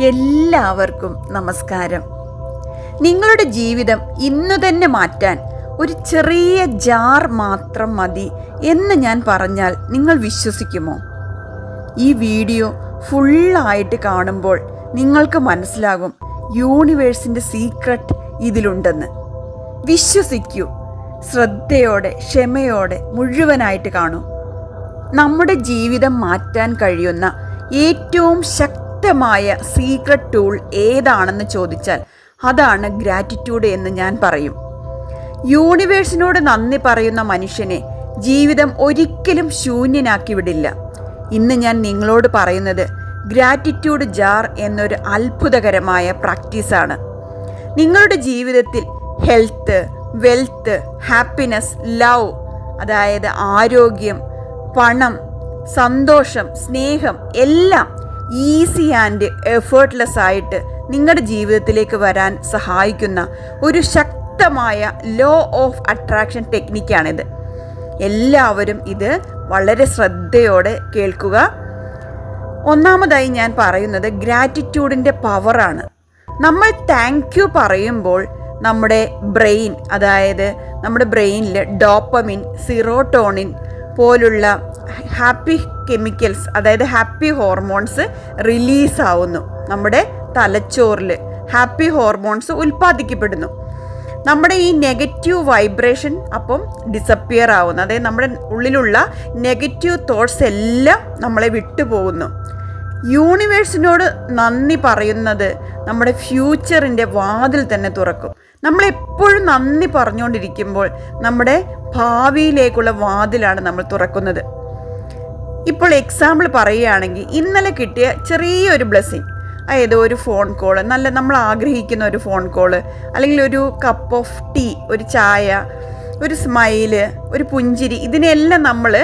എല്ലാവർക്കും നമസ്കാരം. നിങ്ങളുടെ ജീവിതം ഇന്നു തന്നെ മാറ്റാൻ ഒരു ചെറിയ ജാർ മാത്രം മതി എന്ന് ഞാൻ പറഞ്ഞാൽ നിങ്ങൾ വിശ്വസിക്കുമോ? ഈ വീഡിയോ ഫുള്ളായിട്ട് കാണുമ്പോൾ നിങ്ങൾക്ക് മനസ്സിലാകും യൂണിവേഴ്സിൻ്റെ സീക്രട്ട് ഇതിലുണ്ടെന്ന്. വിശ്വസിക്കൂ, ശ്രദ്ധയോടെ ക്ഷമയോടെ മുഴുവനായിട്ട് കാണൂ. നമ്മുടെ ജീവിതം മാറ്റാൻ കഴിയുന്ന ഏറ്റവും ശക്തമായ സീക്രട്ട് ടൂൾ ഏതാണെന്ന് ചോദിച്ചാൽ അതാണ് ഗ്രാറ്റിറ്റ്യൂഡ് എന്ന് ഞാൻ പറയും. യൂണിവേഴ്സിനോട് നന്ദി പറയുന്ന മനുഷ്യനെ ജീവിതം ഒരിക്കലും ശൂന്യനാക്കി വിടില്ല. ഇന്ന് ഞാൻ നിങ്ങളോട് പറയുന്നത് ഗ്രാറ്റിറ്റ്യൂഡ് ജാർ എന്നൊരു അത്ഭുതകരമായ പ്രാക്ടീസാണ്. നിങ്ങളുടെ ജീവിതത്തിൽ ഹെൽത്ത്, വെൽത്ത്, ഹാപ്പിനെസ്, ലവ്, അതായത് ആരോഗ്യം, പണം, സന്തോഷം, സ്നേഹം എല്ലാം ഈസി ആൻഡ് എഫേർട്ട്ലെസ് ആയിട്ട് നിങ്ങളുടെ ജീവിതത്തിലേക്ക് വരാൻ സഹായിക്കുന്ന ഒരു ശക്തമായ ലോ ഓഫ് അട്രാക്ഷൻ ടെക്നിക്കാണിത്. എല്ലാവരും ഇത് വളരെ ശ്രദ്ധയോടെ കേൾക്കുക. ഒന്നാമതായി ഞാൻ പറയുന്നത് ഗ്രാറ്റിറ്റ്യൂഡിൻ്റെ പവറാണ്. നമ്മൾ താങ്ക് യു പറയുമ്പോൾ നമ്മുടെ ബ്രെയിൻ, അതായത് നമ്മുടെ ബ്രെയിനിൽ ഡോപ്പമിൻ, സിറോട്ടോണിൻ പോലുള്ള ഹാപ്പി കെമിക്കൽസ്, അതായത് ഹാപ്പി ഹോർമോൺസ് റിലീസ് ആവുന്നു. നമ്മുടെ തലച്ചോറിൽ ഹാപ്പി ഹോർമോൺസ് ഉൽപ്പാദിക്കപ്പെടുന്നു. നമ്മുടെ ഈ നെഗറ്റീവ് വൈബ്രേഷൻ അപ്പം ഡിസപ്പിയർ ആവുന്നു. അതായത് നമ്മുടെ ഉള്ളിലുള്ള നെഗറ്റീവ് തോട്ട്സ് എല്ലാം നമ്മളെ വിട്ടുപോകുന്നു. യൂണിവേഴ്സിനോട് നന്ദി പറയുന്നത് നമ്മുടെ ഫ്യൂച്ചറിൻ്റെ വാതിൽ തന്നെ തുറക്കും. നമ്മളെപ്പോഴും നന്ദി പറഞ്ഞുകൊണ്ടിരിക്കുമ്പോൾ നമ്മുടെ ഭാവിയിലേക്കുള്ള വാതിലാണ് നമ്മൾ തുറക്കുന്നത്. ഇപ്പോൾ എക്സാമ്പിൾ പറയുകയാണെങ്കിൽ, ഇന്നലെ കിട്ടിയ ചെറിയൊരു ബ്ലെസ്സിങ്, അതായത് ഒരു ഫോൺ കോള്, നല്ല നമ്മൾ ആഗ്രഹിക്കുന്ന ഒരു ഫോൺ കോള്, അല്ലെങ്കിൽ ഒരു കപ്പ് ഓഫ് ടീ, ഒരു ചായ, ഒരു സ്മൈല്, ഒരു പുഞ്ചിരി, ഇതിനെല്ലാം നമ്മൾ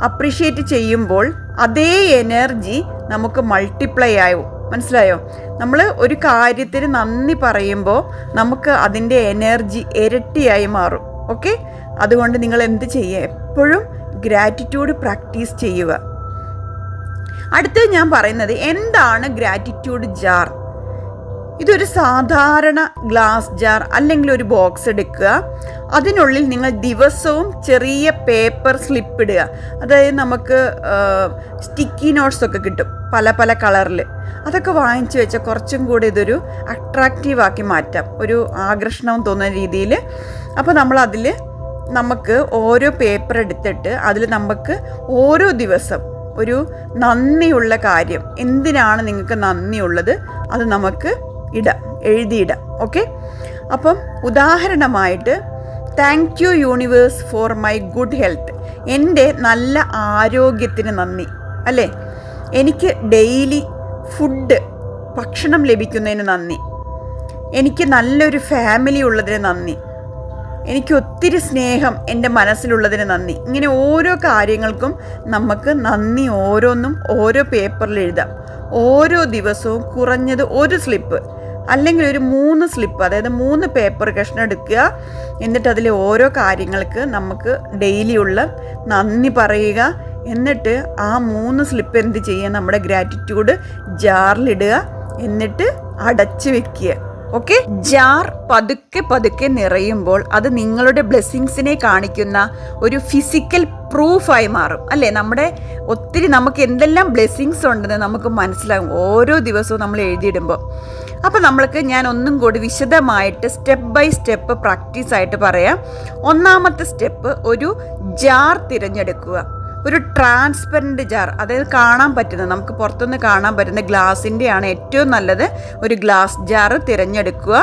അപ്രീഷിയേറ്റ് ചെയ്യുമ്പോൾ അതേ എനർജി നമുക്ക് മൾട്ടിപ്ലൈ ആവും. മനസ്സിലായോ? നമ്മൾ ഒരു കാര്യത്തിന് നന്ദി പറയുമ്പോൾ നമുക്ക് അതിൻ്റെ എനർജി ഇരട്ടിയായി മാറും. ഓക്കെ, അതുകൊണ്ട് നിങ്ങൾ എന്ത് ചെയ്യുക? എപ്പോഴും ഗ്രാറ്റിറ്റ്യൂഡ് പ്രാക്ടീസ് ചെയ്യുക. അടുത്തത് ഞാൻ പറയുന്നത് എന്താണ് ഗ്രാറ്റിറ്റ്യൂഡ് ജാർ. ഇതൊരു സാധാരണ ഗ്ലാസ് ജാർ അല്ലെങ്കിൽ ഒരു ബോക്സ് എടുക്കുക. അതിനുള്ളിൽ നിങ്ങൾ ദിവസവും ചെറിയ പേപ്പർ സ്ലിപ്പ് ഇടുക. അതായത് നമുക്ക് സ്റ്റിക്കി നോട്ട്സ് ഒക്കെ കിട്ടും പല പല കളറിൽ. അതൊക്കെ വാങ്ങിച്ചു വെച്ചാൽ കുറച്ചും കൂടി ഇതൊരു അട്രാക്റ്റീവാക്കി മാറ്റാം, ഒരു ആകർഷണം തോന്നുന്ന രീതിയിൽ. അപ്പോൾ നമുക്ക് ഓരോ പേപ്പർ എടുത്തിട്ട് അതിൽ നമുക്ക് ഓരോ ദിവസം ഒരു നന്ദിയുള്ള കാര്യം, എന്തിനാണ് നിങ്ങൾക്ക് നന്ദിയുള്ളത്, അത് നമുക്ക് എഴുതിയിടാം. ഓക്കെ, അപ്പം ഉദാഹരണമായിട്ട് thank you universe for my good health, എൻ്റെ നല്ല ആരോഗ്യത്തിന് നന്ദി, അല്ലേ? എനിക്ക് ഡെയിലി ഭക്ഷണം ലഭിക്കുന്നതിന് നന്ദി, എനിക്ക് നല്ലൊരു ഫാമിലി ഉള്ളതിന് നന്ദി, എനിക്ക് ഒത്തിരി സ്നേഹം എൻ്റെ മനസ്സിലുള്ളതിന് നന്ദി. ഇങ്ങനെ ഓരോ കാര്യങ്ങൾക്കും നമുക്ക് നന്ദി ഓരോന്നും ഓരോ പേപ്പറിൽ എഴുതാം. ഓരോ ദിവസവും കുറഞ്ഞത് ഒരു സ്ലിപ്പ് അല്ലെങ്കിൽ ഒരു 3 സ്ലിപ്പ്, അതായത് 3 പേപ്പർ കഷ്ണം എടുക്കുക. എന്നിട്ട് അതിലെ ഓരോ കാര്യങ്ങൾക്ക് നമുക്ക് ഡെയിലിയുള്ള നന്ദി പറയുക. എന്നിട്ട് ആ 3 സ്ലിപ്പ് എന്ത് ചെയ്യുക? നമ്മുടെ ഗ്രാറ്റിറ്റ്യൂഡ് ജാറിലിടുക. എന്നിട്ട് അടച്ചു വെക്കുക. ഓക്കെ, ജാർ പതുക്കെ പതുക്കെ നിറയുമ്പോൾ അത് നിങ്ങളുടെ ബ്ലെസ്സിങ്സിനെ കാണിക്കുന്ന ഒരു ഫിസിക്കൽ പ്രൂഫായി മാറും, അല്ലേ? നമുക്ക് എന്തെല്ലാം ബ്ലെസ്സിങ്സ് ഉണ്ടെന്ന് നമുക്ക് മനസ്സിലാകും ഓരോ ദിവസവും നമ്മൾ എഴുതിയിടുമ്പോൾ. അപ്പോൾ ഞാൻ ഒന്നും കൂടി വിശദമായിട്ട് സ്റ്റെപ്പ് ബൈ സ്റ്റെപ്പ് പ്രാക്ടീസായിട്ട് പറയാം. ഒന്നാമത്തെ സ്റ്റെപ്പ്, ഒരു ജാർ തിരഞ്ഞെടുക്കുക. ഒരു ട്രാൻസ്പെറൻറ്റ് ജാർ, അതായത് നമുക്ക് പുറത്തുനിന്ന് കാണാൻ പറ്റുന്ന ഗ്ലാസിൻ്റെ ആണ് ഏറ്റവും നല്ലത്. ഒരു ഗ്ലാസ് ജാർ തിരഞ്ഞെടുക്കുക.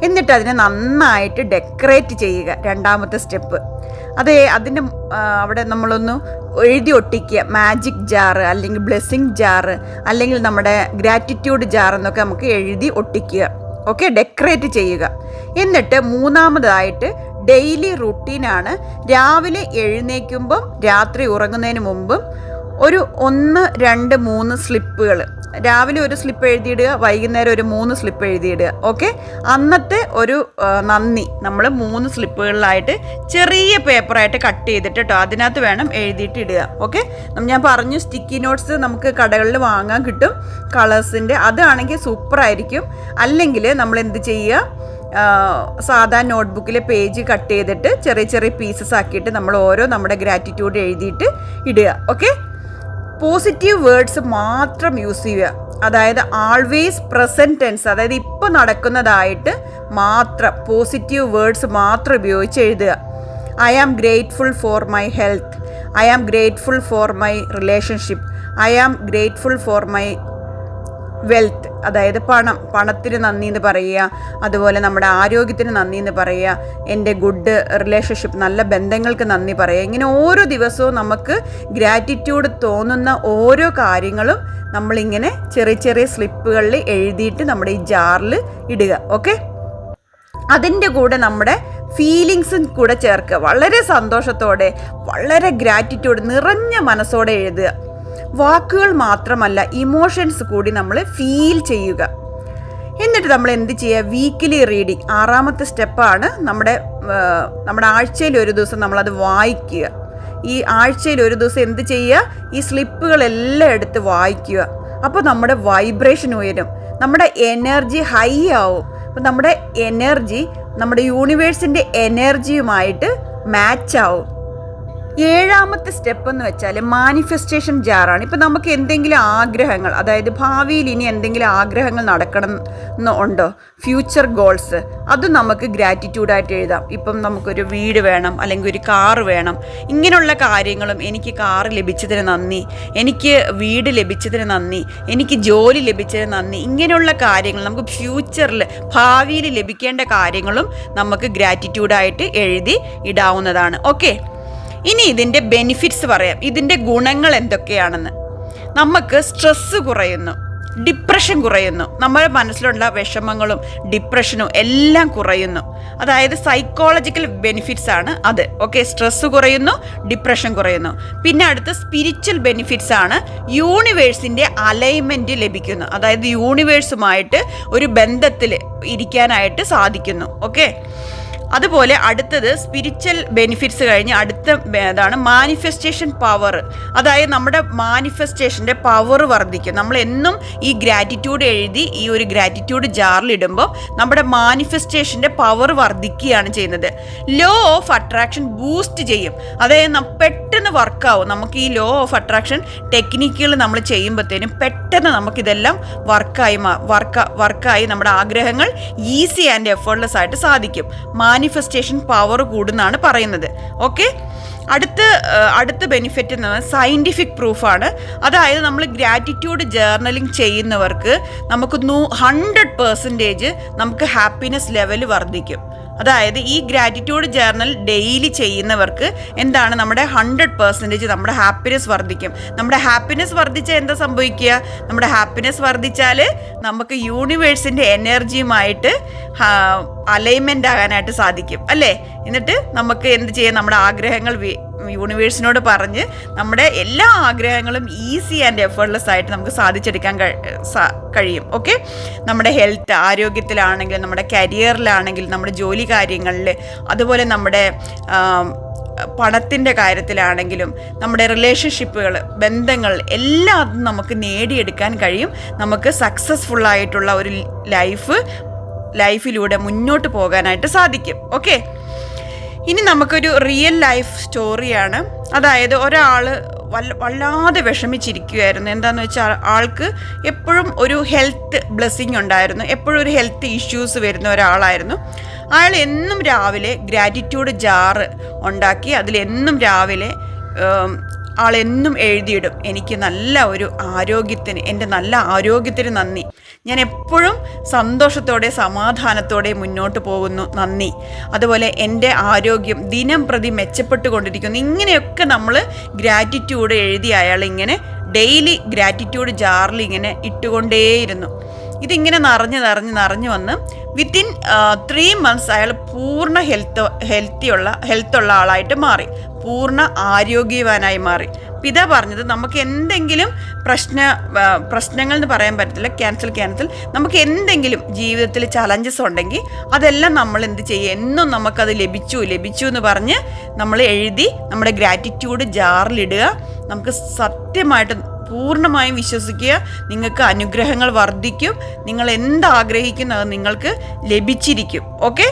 എന്നിട്ട് അതിനെ നന്നായിട്ട് ഡെക്കറേറ്റ് ചെയ്യുക. രണ്ടാമത്തെ സ്റ്റെപ്പ്, അതിൻ്റെ അവിടെ നമ്മളൊന്ന് എഴുതി ഒട്ടിക്കുക. മാജിക് ജാറ് അല്ലെങ്കിൽ ബ്ലെസ്സിങ് ജാറ് അല്ലെങ്കിൽ നമ്മുടെ ഗ്രാറ്റിറ്റ്യൂഡ് ജാർ എന്നൊക്കെ നമുക്ക് എഴുതി ഒട്ടിക്കുക. ഓക്കെ, ഡെക്കറേറ്റ് ചെയ്യുക. എന്നിട്ട് മൂന്നാമതായിട്ട് ഡെയിലി റുട്ടീനാണ്. രാവിലെ എഴുന്നേൽക്കുമ്പം രാത്രി ഉറങ്ങുന്നതിന് മുമ്പും ഒരു 1, 2, 3 സ്ലിപ്പുകൾ, രാവിലെ ഒരു സ്ലിപ്പ് എഴുതിയിടുക, വൈകുന്നേരം ഒരു 3 സ്ലിപ്പ് എഴുതിയിടുക. ഓക്കെ, അന്നത്തെ ഒരു നന്ദി നമ്മൾ 3 സ്ലിപ്പുകളിലായിട്ട് ചെറിയ പേപ്പറായിട്ട് കട്ട് ചെയ്തിട്ട് കേട്ടോ അതിനകത്ത് വേണം എഴുതിയിട്ട് ഇടുക. ഓക്കെ, ഞാൻ പറഞ്ഞു സ്റ്റിക്കി നോട്ട്സ് നമുക്ക് കടകളിൽ വാങ്ങാൻ കിട്ടും കളേഴ്സിൻ്റെ, അതാണെങ്കിൽ സൂപ്പറായിരിക്കും. അല്ലെങ്കിൽ നമ്മൾ എന്ത് ചെയ്യുക, സാധാ നോട്ട്ബുക്കിലെ പേജ് കട്ട് ചെയ്തിട്ട് ചെറിയ ചെറിയ പീസസ് ആക്കിയിട്ട് നമ്മൾ നമ്മുടെ ഗ്രാറ്റിറ്റ്യൂഡ് എഴുതിയിട്ട് ഇടുക. ഓക്കെ, പോസിറ്റീവ് വേർഡ്സ് മാത്രം യൂസ് ചെയ്യുക. അതായത് ആൾവേസ് പ്രസൻറ്റ് ടെൻസ്, അതായത് ഇപ്പോൾ നടക്കുന്നതായിട്ട് മാത്രം പോസിറ്റീവ് വേർഡ്സ് മാത്രം ഉപയോഗിച്ച് എഴുതുക. I am grateful for my health, I am grateful for my relationship, I am grateful for my wealth, അതായത് പണത്തിന് നന്ദി എന്ന് പറയുക, അതുപോലെ നമ്മുടെ ആരോഗ്യത്തിന് നന്ദി എന്ന് പറയുക, എൻ്റെ ഗുഡ് റിലേഷൻഷിപ്പ്, നല്ല ബന്ധങ്ങൾക്ക് നന്ദി പറയുക. ഇങ്ങനെ ഓരോ ദിവസവും നമുക്ക് ഗ്രാറ്റിറ്റ്യൂഡ് തോന്നുന്ന ഓരോ കാര്യങ്ങളും നമ്മളിങ്ങനെ ചെറിയ ചെറിയ സ്ലിപ്പുകളിൽ എഴുതിയിട്ട് നമ്മുടെ ഈ ജാറിൽ ഇടുക. ഓക്കെ, അതിൻ്റെ കൂടെ നമ്മുടെ ഫീലിങ്സും കൂടെ ചേർക്കുക. വളരെ സന്തോഷത്തോടെ, വളരെ ഗ്രാറ്റിറ്റ്യൂഡ് നിറഞ്ഞ മനസ്സോടെ എഴുതുക. വാക്കുകൾ മാത്രമല്ല, ഇമോഷൻസ് കൂടി നമ്മൾ ഫീൽ ചെയ്യുക. എന്നിട്ട് നമ്മൾ എന്ത് ചെയ്യുക, വീക്കിലി റീഡിങ് 6ാമത്തെ സ്റ്റെപ്പാണ്. നമ്മുടെ ആഴ്ചയിൽ ഒരു ദിവസം നമ്മളത് വായിക്കുക. ഈ ആഴ്ചയിൽ ഒരു ദിവസം എന്ത് ചെയ്യുക, ഈ സ്ലിപ്പുകളെല്ലാം എടുത്ത് വായിക്കുക. അപ്പോൾ നമ്മുടെ വൈബ്രേഷൻ ഉയരും, നമ്മുടെ എനർജി ഹൈ ആവും. അപ്പോൾ നമ്മുടെ എനർജി നമ്മുടെ യൂണിവേഴ്സിൻ്റെ എനർജിയുമായിട്ട് മാച്ച് ആവും. 7ാമത്തെ സ്റ്റെപ്പ് എന്ന് വെച്ചാൽ മാനിഫെസ്റ്റേഷൻ ജാറാണ്. ഇപ്പം നമുക്ക് എന്തെങ്കിലും ആഗ്രഹങ്ങൾ, അതായത് ഭാവിയിൽ ഇനി എന്തെങ്കിലും ആഗ്രഹങ്ങൾ നടക്കണം എന്ന് ഉണ്ടോ, ഫ്യൂച്ചർ ഗോൾസ്, അത് നമുക്ക് ഗ്രാറ്റിറ്റ്യൂഡായിട്ട് എഴുതാം. ഇപ്പം നമുക്കൊരു വീട് വേണം, അല്ലെങ്കിൽ ഒരു കാറ് വേണം, ഇങ്ങനെയുള്ള കാര്യങ്ങളും, എനിക്ക് കാറ് ലഭിച്ചതിന് നന്ദി, എനിക്ക് വീട് ലഭിച്ചതിന് നന്ദി, എനിക്ക് ജോലി ലഭിച്ചതിന് നന്ദി, ഇങ്ങനെയുള്ള കാര്യങ്ങൾ നമുക്ക് ഫ്യൂച്ചറിൽ ഭാവിയിൽ ലഭിക്കേണ്ട കാര്യങ്ങളും നമുക്ക് ഗ്രാറ്റിറ്റ്യൂഡായിട്ട് എഴുതി ഇടാവുന്നതാണ്. ഓക്കെ, ഇനി ഇതിൻ്റെ ബെനിഫിറ്റ്സ് പറയാം, ഇതിൻ്റെ ഗുണങ്ങൾ എന്തൊക്കെയാണെന്ന്. നമുക്ക് സ്ട്രെസ്സ് കുറയുന്നു, ഡിപ്രഷൻ കുറയുന്നു, നമ്മുടെ മനസ്സിലുള്ള വിഷമങ്ങളും ഡിപ്രഷനും എല്ലാം കുറയുന്നു. അതായത് സൈക്കോളജിക്കൽ ബെനിഫിറ്റ്സ് ആണ് അത്. ഓക്കെ, സ്ട്രെസ്സ് കുറയുന്നു, ഡിപ്രഷൻ കുറയുന്നു. പിന്നെ അടുത്ത സ്പിരിച്വൽ ബെനിഫിറ്റ്സ് ആണ്. യൂണിവേഴ്സിൻ്റെ അലൈൻമെൻറ്റ് ലഭിക്കുന്നു, അതായത് യൂണിവേഴ്സുമായിട്ട് ഒരു ബന്ധത്തിൽ ഇരിക്കാനായിട്ട് സാധിക്കുന്നു. ഓക്കെ, അതുപോലെ അടുത്തത് സ്പിരിച്വൽ ബെനിഫിറ്റ്സ് കഴിഞ്ഞ് അടുത്ത ഇതാണ് മാനിഫെസ്റ്റേഷൻ പവർ. അതായത് നമ്മുടെ മാനിഫെസ്റ്റേഷൻ്റെ പവർ വർദ്ധിക്കും. നമ്മൾ എന്നും ഈ ഗ്രാറ്റിറ്റ്യൂഡ് എഴുതി ഈ ഒരു ഗ്രാറ്റിറ്റ്യൂഡ് ജാറിലിടുമ്പോൾ നമ്മുടെ മാനിഫെസ്റ്റേഷൻ്റെ പവർ വർദ്ധിക്കുകയാണ് ചെയ്യുന്നത്. ലോ ഓഫ് അട്രാക്ഷൻ ബൂസ്റ്റ് ചെയ്യും, അതായത് പെട്ടെന്ന് വർക്കാവും. നമുക്ക് ഈ ലോ ഓഫ് അട്രാക്ഷൻ ടെക്നിക്കുകൾ നമ്മൾ ചെയ്യുമ്പോഴത്തേനും പെട്ടെന്ന് നമുക്കിതെല്ലാം വർക്കായി നമ്മുടെ ആഗ്രഹങ്ങൾ ഈസി ആൻഡ് എഫേർട്ട്ലെസ് ആയിട്ട് സാധിക്കും. മാനിഫെസ്റ്റേഷൻ പവർ കൂടുന്നാണ് പറയുന്നത്. ഓക്കെ, അടുത്ത ബെനിഫിറ്റ് എന്ന് പറഞ്ഞാൽ സയൻറ്റിഫിക് പ്രൂഫാണ്. അതായത് നമ്മൾ ഗ്രാറ്റിറ്റ്യൂഡ് ജേർണലിംഗ് ചെയ്യുന്നവർക്ക് നമുക്ക് 100% നമുക്ക് ഹാപ്പിനെസ് ലെവൽ വർദ്ധിക്കും. അതായത് ഈ ഗ്രാറ്റിറ്റ്യൂഡ് ജേർണൽ ഡെയിലി ചെയ്യുന്നവർക്ക് എന്താണ്, നമ്മുടെ 100% നമ്മുടെ ഹാപ്പിനെസ് വർദ്ധിക്കും. നമ്മുടെ ഹാപ്പിനെസ് വർദ്ധിച്ചാൽ എന്താ സംഭവിക്കുക, നമ്മുടെ ഹാപ്പിനെസ് വർദ്ധിച്ചാൽ നമുക്ക് യൂണിവേഴ്സിൻ്റെ എനർജിയുമായിട്ട് അലൈൻമെൻ്റ് ആകാനായിട്ട് സാധിക്കും അല്ലേ. എന്നിട്ട് നമുക്ക് എന്ത് ചെയ്യാം, നമ്മുടെ ആഗ്രഹങ്ങൾ യൂണിവേഴ്സിനോട് പറഞ്ഞ് നമ്മുടെ എല്ലാ ആഗ്രഹങ്ങളും ഈസി ആൻഡ് എഫേർട്ട്ലെസ് ആയിട്ട് നമുക്ക് സാധിച്ചെടുക്കാൻ കഴിയും. ഓക്കെ, നമ്മുടെ ഹെൽത്ത്, ആരോഗ്യത്തിലാണെങ്കിലും നമ്മുടെ കരിയറിലാണെങ്കിലും നമ്മുടെ ജോലി കാര്യങ്ങളിൽ, അതുപോലെ നമ്മുടെ പണത്തിൻ്റെ കാര്യത്തിലാണെങ്കിലും നമ്മുടെ റിലേഷൻഷിപ്പുകൾ, ബന്ധങ്ങൾ എല്ലാം നമുക്ക് നേടിയെടുക്കാൻ കഴിയും. നമുക്ക് സക്സസ്ഫുള്ളായിട്ടുള്ള ഒരു ലൈഫിലൂടെ മുന്നോട്ട് പോകാനായിട്ട് സാധിക്കും. ഓക്കെ, ഇനി നമുക്കൊരു റിയൽ ലൈഫ് സ്റ്റോറിയാണ്. അതായത് ഒരാൾ വല്ലാതെ വിഷമിച്ചിരിക്കുകയായിരുന്നു. എന്താണെന്ന് വെച്ചാൽ ആൾക്ക് എപ്പോഴും ഒരു ഹെൽത്ത് ബ്ലെസ്സിങ് ഉണ്ടായിരുന്നു, എപ്പോഴും ഒരു ഹെൽത്ത് ഇഷ്യൂസ് വരുന്ന ഒരാളായിരുന്നു. അയാൾ എന്നും രാവിലെ ഗ്രാറ്റിറ്റ്യൂഡ് ജാറ് ഉണ്ടാക്കി അതിലെന്നും രാവിലെ ആളെന്നും എഴുതിയിടും, എനിക്ക് നല്ല ഒരു ആരോഗ്യത്തിന്, എൻ്റെ നല്ല ആരോഗ്യത്തിന് നന്ദി, ഞാൻ എപ്പോഴും സന്തോഷത്തോടെ സമാധാനത്തോടെ മുന്നോട്ട് പോകുന്നു, നന്ദി, അതുപോലെ എൻ്റെ ആരോഗ്യം ദിനം പ്രതി മെച്ചപ്പെട്ടുകൊണ്ടിരിക്കുന്നു. ഇങ്ങനെയൊക്കെ നമ്മൾ ഗ്രാറ്റിറ്റ്യൂഡ് എഴുതി അയാൾ ഇങ്ങനെ ഡെയിലി ഗ്രാറ്റിറ്റ്യൂഡ് ജാറിൽ ഇങ്ങനെ ഇട്ടുകൊണ്ടേയിരുന്നു. ഇതിങ്ങനെ നിറഞ്ഞു വന്ന് വിത്തിൻ 3 months അയാൾ പൂർണ്ണ ഹെൽത്തുള്ള ആളായിട്ട് മാറി, പൂർണ്ണ ആരോഗ്യവാനായി മാറി. പിതാ പറഞ്ഞത് നമുക്ക് എന്തെങ്കിലും പ്രശ്നങ്ങൾ എന്ന് പറയാൻ പറ്റത്തില്ല, ക്യാൻസൽ നമുക്ക് എന്തെങ്കിലും ജീവിതത്തിൽ ചലഞ്ചസ് ഉണ്ടെങ്കിൽ അതെല്ലാം നമ്മൾ എന്ത് ചെയ്യുക, എന്നും നമുക്കത് ലഭിച്ചു എന്ന് പറഞ്ഞ് നമ്മൾ എഴുതി നമ്മുടെ ഗ്രാറ്റിറ്റ്യൂഡ് ജാറിലിടുക. നമുക്ക് സത്യമായിട്ട് പൂർണ്ണമായും വിശ്വസിക്കുക, നിങ്ങൾക്ക് അനുഗ്രഹങ്ങൾ വർദ്ധിക്കും. നിങ്ങൾ എന്താഗ്രഹിക്കുന്നത് നിങ്ങൾക്ക് ലഭിച്ചിരിക്കും. ഓക്കെ,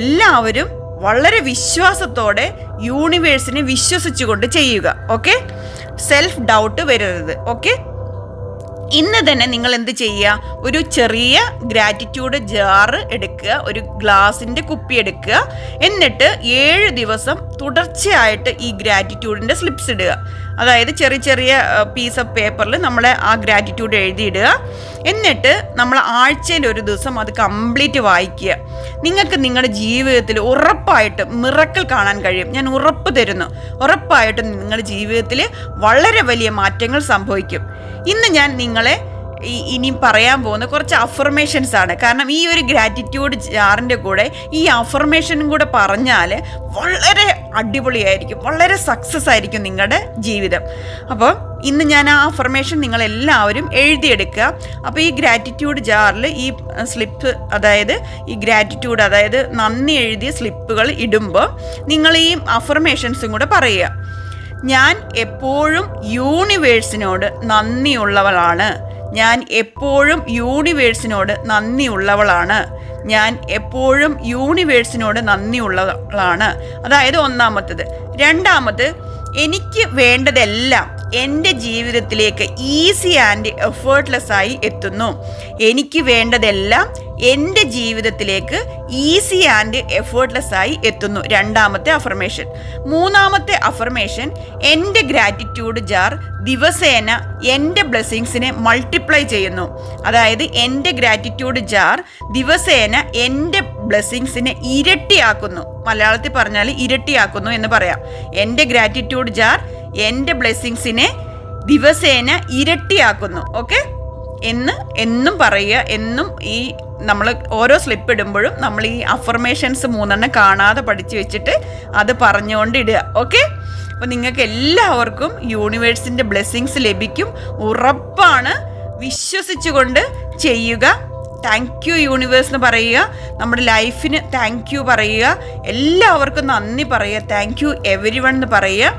എല്ലാവരും വളരെ വിശ്വാസത്തോടെ യൂണിവേഴ്സിനെ വിശ്വസിച്ചുകൊണ്ട് ചെയ്യുക. ഓക്കെ, സെൽഫ് ഡൗട്ട് വരരുത്. ഓക്കെ, ഇന്ന് തന്നെ നിങ്ങൾ എന്ത് ചെയ്യുക, ഒരു ചെറിയ ഗ്രാറ്റിറ്റ്യൂഡ് ജാറ് എടുക്കുക, ഒരു ഗ്ലാസിൻ്റെ കുപ്പി എടുക്കുക. എന്നിട്ട് 7 ദിവസം തുടർച്ചയായിട്ട് ഈ ഗ്രാറ്റിറ്റ്യൂഡിൻ്റെ സ്ലിപ്സ് ഇടുക. അതായത് ചെറിയ പീസ് ഓഫ് പേപ്പറിൽ നമ്മൾ ആ ഗ്രാറ്റിറ്റ്യൂഡ് എഴുതിയിടുക. എന്നിട്ട് നമ്മൾ ആഴ്ചയിൽ ഒരു ദിവസം അത് കംപ്ലീറ്റ് വായിക്കുക. നിങ്ങൾക്ക് നിങ്ങളുടെ ജീവിതത്തിൽ ഉറപ്പായിട്ടും മിറക്കിൾ കാണാൻ കഴിയും. ഞാൻ ഉറപ്പ് തരുന്നു, ഉറപ്പായിട്ടും നിങ്ങളുടെ ജീവിതത്തിൽ വളരെ വലിയ മാറ്റങ്ങൾ സംഭവിക്കും. ഇന്ന് ഞാൻ നിങ്ങളെ ഇനി പറയാൻ പോകുന്ന കുറച്ച് അഫർമേഷൻസ് ആണ്. കാരണം ഈ ഒരു ഗ്രാറ്റിറ്റ്യൂഡ് ജാറിൻ്റെ കൂടെ ഈ അഫർമേഷനും കൂടെ പറഞ്ഞാൽ വളരെ അടിപൊളിയായിരിക്കും, വളരെ സക്സസ് ആയിരിക്കും നിങ്ങളുടെ ജീവിതം. അപ്പോൾ ഇന്ന് ഞാൻ ആ അഫർമേഷൻ നിങ്ങളെല്ലാവരും എഴുതിയെടുക്കുക. അപ്പോൾ ഈ ഗ്രാറ്റിറ്റ്യൂഡ് ജാറിൽ ഈ സ്ലിപ്പ്, അതായത് ഈ ഗ്രാറ്റിറ്റ്യൂഡ്, അതായത് നന്ദി എഴുതിയ സ്ലിപ്പുകൾ ഇടുമ്പോൾ നിങ്ങൾ ഈ അഫർമേഷൻസും കൂടെ പറയുക. ഞാൻ എപ്പോഴും യൂണിവേഴ്സിനോട് നന്ദിയുള്ളവളാണ്. ഞാൻ എപ്പോഴും യൂണിവേഴ്സിനോട് നന്ദിയുള്ളവളാണ്. ഞാൻ എപ്പോഴും യൂണിവേഴ്സിനോട് നന്ദിയുള്ളവളാണ്. അതായത് ഒന്നാമത്തത്. രണ്ടാമത്, എനിക്ക് വേണ്ടതെല്ലാം എൻ്റെ ജീവിതത്തിലേക്ക് ഈസി ആൻഡ് എഫേർട്ട്ലെസ് ആയി എത്തുന്നു. എനിക്ക് വേണ്ടതെല്ലാം എൻ്റെ ജീവിതത്തിലേക്ക് ഈസി ആൻഡ് എഫേർട്ട്ലെസ് ആയി എത്തുന്നു. രണ്ടാമത്തെ അഫർമേഷൻ. മൂന്നാമത്തെ അഫർമേഷൻ, എൻ്റെ ഗ്രാറ്റിറ്റ്യൂഡ് ജാർ ദിവസേന എൻ്റെ ബ്ലെസ്സിങ്സിനെ മൾട്ടിപ്ലൈ ചെയ്യുന്നു. അതായത് എൻ്റെ ഗ്രാറ്റിറ്റ്യൂഡ് ജാർ ദിവസേന എൻ്റെ ബ്ലെസ്സിങ്സിനെ ഇരട്ടിയാക്കുന്നു. മലയാളത്തിൽ പറഞ്ഞാൽ ഇരട്ടിയാക്കുന്നു എന്ന് പറയാം. എൻ്റെ ഗ്രാറ്റിറ്റ്യൂഡ് ജാർ എൻ്റെ ബ്ലെസ്സിങ്സിനെ ദിവസേന ഇരട്ടിയാക്കുന്നു. ഓക്കെ, എന്നും പറയുക. എന്നും ഈ നമ്മൾ ഓരോ സ്ലിപ്പ് ഇടുമ്പോഴും നമ്മൾ ഈ അഫർമേഷൻസ് 3 കാണാതെ പഠിച്ചു വെച്ചിട്ട് അത് പറഞ്ഞുകൊണ്ട് ഇടുക. ഓക്കെ, അപ്പോൾ നിങ്ങൾക്ക് എല്ലാവർക്കും യൂണിവേഴ്സിൻ്റെ ബ്ലെസ്സിങ്സ് ലഭിക്കും, ഉറപ്പാണ്. വിശ്വസിച്ചുകൊണ്ട് ചെയ്യുക. താങ്ക് യു യൂണിവേഴ്സ് എന്ന് പറയുക. നമ്മുടെ ലൈഫിന് താങ്ക് യു പറയുക. എല്ലാവർക്കും നന്ദി പറയുക. താങ്ക് യു എവരിവൺ എന്ന് പറയുക.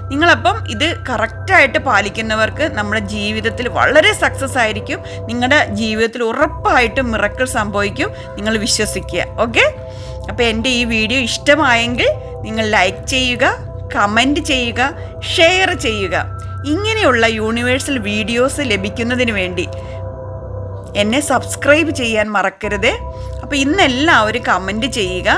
നിങ്ങളപ്പം ഇത് കറക്റ്റായിട്ട് പാലിക്കുന്നവർക്ക് നമ്മുടെ ജീവിതത്തിൽ വളരെ സക്സസ് ആയിരിക്കും. നിങ്ങളുടെ ജീവിതത്തിൽ ഉറപ്പായിട്ടും മിറക്കിൾ സംഭവിക്കും. നിങ്ങൾ വിശ്വസിക്കുക. ഓക്കെ, അപ്പോൾ എൻ്റെ ഈ വീഡിയോ ഇഷ്ടമായെങ്കിൽ നിങ്ങൾ ലൈക്ക് ചെയ്യുക, കമൻറ്റ് ചെയ്യുക, ഷെയർ ചെയ്യുക. ഇങ്ങനെയുള്ള യൂണിവേഴ്സൽ വീഡിയോസ് ലഭിക്കുന്നതിന് വേണ്ടി എന്നെ സബ്സ്ക്രൈബ് ചെയ്യാൻ മറക്കരുത്. അപ്പോൾ ഇന്ന് എല്ലാവരും കമൻറ്റ് ചെയ്യുക,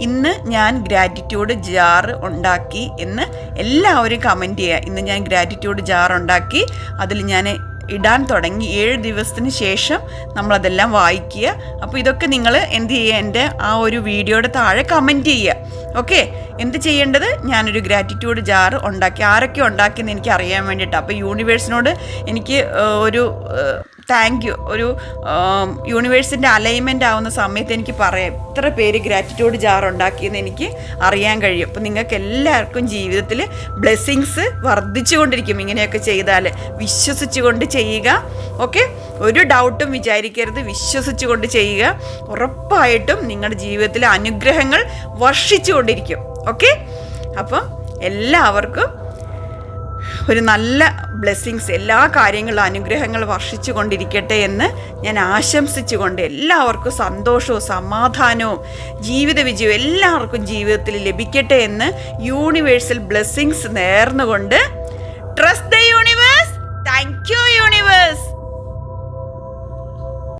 ഇന്ന് ഞാൻ ഗ്രാറ്റിറ്റ്യൂഡ് ജാർ ഉണ്ടാക്കി എന്ന് എല്ലാവരും കമൻറ്റ് ചെയ്യുക. ഇന്ന് ഞാൻ ഗ്രാറ്റിറ്റ്യൂഡ് ജാർ ഉണ്ടാക്കി, അതിൽ ഞാൻ ഇടാൻ തുടങ്ങി. 7 ദിവസത്തിന് ശേഷം നമ്മളതെല്ലാം വായിക്കുക. അപ്പോൾ ഇതൊക്കെ നിങ്ങൾ എന്ത് ചെയ്യുക, എൻ്റെ ആ ഒരു വീഡിയോയുടെ താഴെ കമൻറ്റ് ചെയ്യുക. ഓക്കെ, എന്ത് ചെയ്യേണ്ടത്, ഞാനൊരു ഗ്രാറ്റിറ്റ്യൂഡ് ജാർ ഉണ്ടാക്കി. ആരൊക്കെ ഉണ്ടാക്കിയെന്ന് എനിക്ക് അറിയാൻ വേണ്ടിയിട്ടാണ്. അപ്പോൾ യൂണിവേഴ്സിനോട് എനിക്ക് ഒരു താങ്ക് യു, ഒരു യൂണിവേഴ്സിൻ്റെ അലൈൻമെൻ്റ് ആവുന്ന സമയത്ത് എനിക്ക് പറയാം ഇത്ര പേര് ഗ്രാറ്റിറ്റ്യൂഡ് ജാർ ഉണ്ടാക്കിയെന്ന് എനിക്ക് അറിയാൻ കഴിയും. അപ്പോൾ നിങ്ങൾക്ക് എല്ലാവർക്കും ജീവിതത്തിൽ ബ്ലെസ്സിങ്സ് വർദ്ധിച്ചുകൊണ്ടിരിക്കും ഇങ്ങനെയൊക്കെ ചെയ്താൽ. വിശ്വസിച്ചുകൊണ്ട് ചെയ്യുക. ഓക്കെ, ഒരു ഡൗട്ടും വിചാരിക്കരുത്, വിശ്വസിച്ചുകൊണ്ട് ചെയ്യുക. ഉറപ്പായിട്ടും നിങ്ങളുടെ ജീവിതത്തിൽ അനുഗ്രഹങ്ങൾ വർഷിച്ചുകൊണ്ടിരിക്കും. ഓക്കെ, അപ്പം എല്ലാവർക്കും ഒരു നല്ല ബ്ലെസ്സിങ്സ്, എല്ലാ കാര്യങ്ങളും അനുഗ്രഹങ്ങൾ വർഷിച്ചു കൊണ്ടിരിക്കട്ടെ എന്ന് ഞാൻ ആശംസിച്ചുകൊണ്ട് എല്ലാവർക്കും സന്തോഷവും സമാധാനവും ജീവിത വിജയവും എല്ലാവർക്കും ജീവിതത്തിൽ ലഭിക്കട്ടെ എന്ന് യൂണിവേഴ്സൽ ബ്ലെസ്സിങ്സ് നേർന്നുകൊണ്ട് trust the universe. Thank you universe.